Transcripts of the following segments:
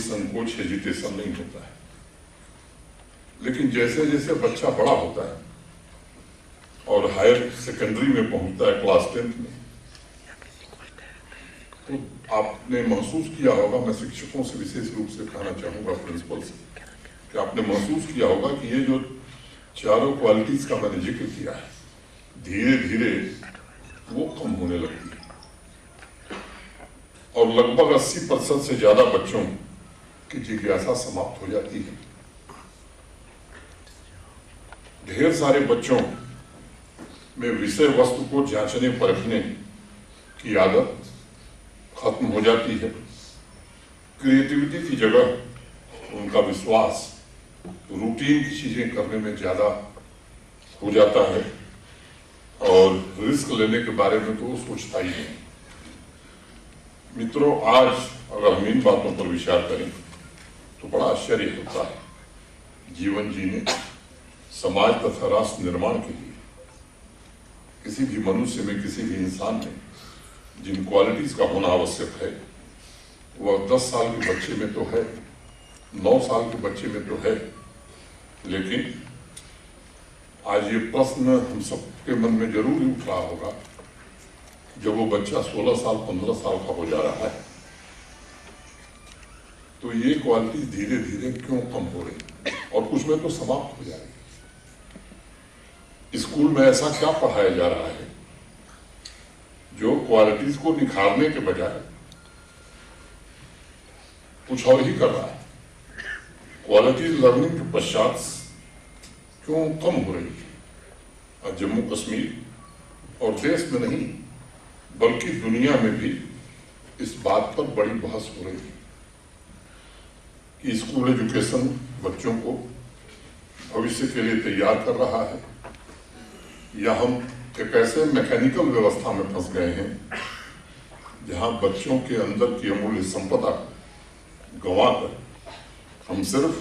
संकोच हेजिटेशन नहीं होता है। लेकिन जैसे जैसे बच्चा बड़ा होता है और हायर सेकेंडरी में पहुंचता है, क्लास 10th में, तो आपने महसूस किया होगा, मैं शिक्षकों से विशेष रूप से कहना चाहूंगा, प्रिंसिपल से, कि आपने महसूस किया होगा कि ये जो चारों क्वालिटीज का मैंने जिक्र किया है, धीरे धीरे वो कम होने लगती है और लगभग 80% से ज्यादा बच्चों की जिज्ञासा समाप्त हो जाती है। ढेर सारे बच्चों में विषय वस्तु को जांचने परखने की आदत खत्म हो जाती है। क्रिएटिविटी की जगह उनका विश्वास रूटीन की चीजें करने में ज्यादा हो जाता है और रिस्क लेने के बारे में तो वो सोचता ही नहीं। मित्रों, आज अगर हम इन बातों पर विचार करें तो बड़ा आश्चर्य होता है। जीवन जीने, समाज तथा राष्ट्र निर्माण के लिए किसी भी मनुष्य में, किसी भी इंसान में जिन क्वालिटीज का होना आवश्यक है, वह 10 साल के बच्चे में तो है, 9 साल के बच्चे में तो है, लेकिन आज ये प्रश्न हम सबके मन में जरूर ही उठ रहा होगा, जब वो बच्चा 16 साल 15 साल का हो जा रहा है तो ये क्वालिटी धीरे धीरे क्यों कम हो रही और कुछ में तो समाप्त हो जा रही। स्कूल में ऐसा क्या पढ़ाया जा रहा है जो क्वालिटीज को निखारने के बजाय कुछ और ही कर रहा है। क्वालिटीज लर्निंग के पश्चात क्यों कम हो रही है। जम्मू कश्मीर और देश में नहीं बल्कि दुनिया में भी इस बात पर बड़ी बहस हो रही है कि स्कूल एजुकेशन बच्चों को भविष्य के लिए तैयार कर रहा है या हम एक ऐसे मैकेनिकल व्यवस्था में फंस गए हैं जहां बच्चों के अंदर की अमूल्य संपदा गंवाकर हम सिर्फ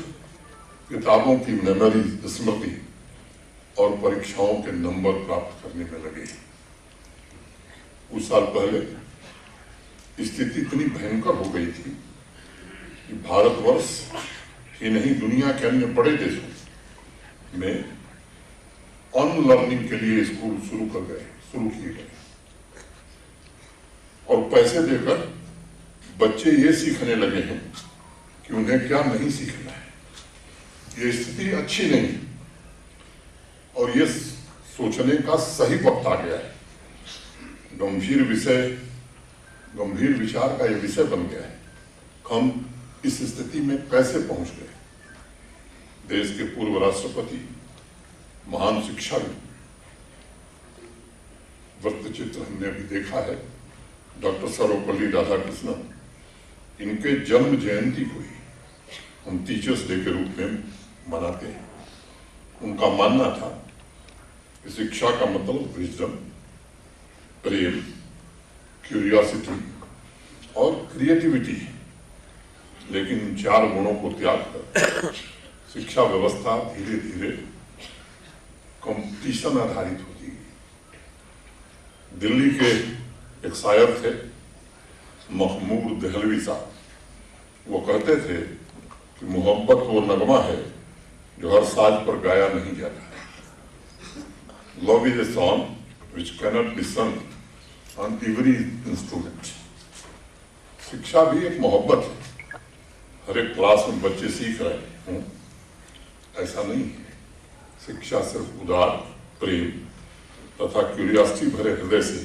किताबों की मेमोरी, स्मृति और परीक्षाओं के नंबर प्राप्त करने में लगे। कुछ साल पहले स्थिति इतनी भयंकर हो गई थी कि भारतवर्ष ही नहीं, दुनिया के अन्य बड़े देशों में अनलर्निंग के लिए स्कूल शुरू किए गए और पैसे देकर बच्चे ये सीखने लगे हैं कि उन्हें क्या नहीं सीखना है। ये स्थिति अच्छी नहीं और ये सोचने का सही वक्त आ गया है। गंभीर विचार का ये विषय बन गया है। हम इस स्थिति में कैसे पहुंच गए। देश के पूर्व राष्ट्रपति, महान शिक्षाविद, वृत्तचित्र हमने अभी देखा है, डॉक्टर सर्वपल्ली राधाकृष्णन, इनके जन्म जयंती को ही हम टीचर्स डे के रूप में मनाते हैं। उनका मानना था कि शिक्षा का मतलब विजडम, प्रेम, क्यूरियोसिटी और क्रिएटिविटी है। लेकिन इन 4 गुणों को त्याग कर शिक्षा व्यवस्था धीरे धीरे कंपटीशन आधारित होती गई। दिल्ली के एक शायर थे, महमूद देहलवी साहब, वो कहते थे कि मोहब्बत वो नगमा है जो हर साज पर गाया नहीं जाता है। Love is a song which cannot be sung on every instrument। शिक्षा भी एक मोहब्बत है। हर एक क्लास में बच्चे सीख रहे हैं, ऐसा नहीं है। शिक्षा सिर्फ उदार, प्रेम तथा क्यूरियोसिटी भरे हृदय से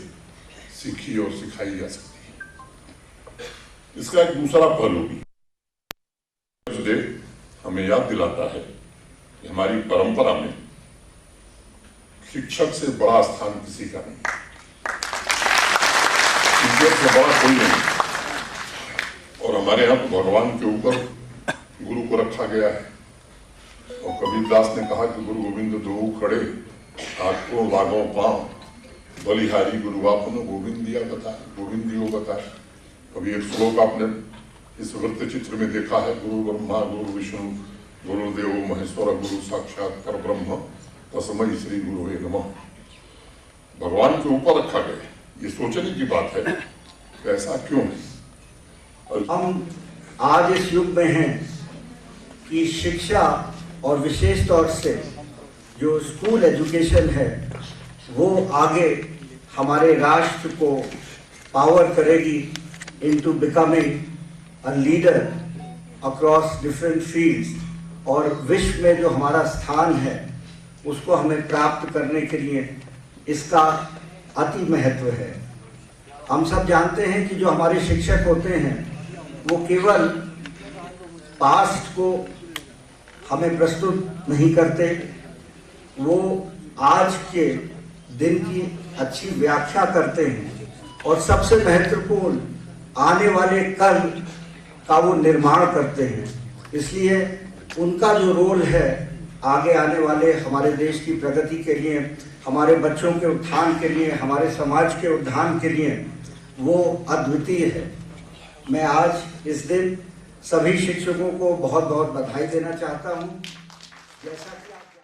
सीखी और सिखाई जा सकती है। इसका एक दूसरा पहलू भी हमें याद दिलाता है कि हमारी परंपरा में शिक्षक से बड़ा स्थान किसी का नहीं, शिक्षक से बड़ा कोई नहीं। और हमारे यहाँ तो भगवान के ऊपर गुरु को रखा गया है और कबीरदास ने कहा कि गुरु गोविंद दो खड़े आपको लागो पांव, बलिहारी गुरु आपने गोविंद दिया बताए, गोविंद दियो बताए। कभी एक श्लोक आपने इस वृत्त चित्र में देखा है, गुरु ब्रह्मा गुरु विष्णु गुरुदेव महेश्वर गुरु साक्षात पर ब्रह्म तस्मै श्री गुरुवे नमः। भगवान के ऊपर रखा गया। ये सोचने की बात है कि ऐसा क्यों है। हम आज इस युग में हैं कि शिक्षा और विशेष तौर से जो स्कूल एजुकेशन है वो आगे हमारे राष्ट्र को पावर करेगी into becoming a leader across different fields, और विश्व में जो हमारा स्थान है उसको हमें प्राप्त करने के लिए इसका अति महत्व है। हम सब जानते हैं कि जो हमारे शिक्षक होते हैं वो केवल पास्ट को हमें प्रस्तुत नहीं करते, वो आज के दिन की अच्छी व्याख्या करते हैं और सबसे महत्वपूर्ण आने वाले कल का वो निर्माण करते हैं। इसलिए उनका जो रोल है आगे आने वाले हमारे देश की प्रगति के लिए, हमारे बच्चों के उत्थान के लिए, हमारे समाज के उत्थान के लिए वो अद्वितीय है। मैं आज इस दिन सभी शिक्षकों को बहुत बहुत बधाई देना चाहता हूँ। जैसा कि आप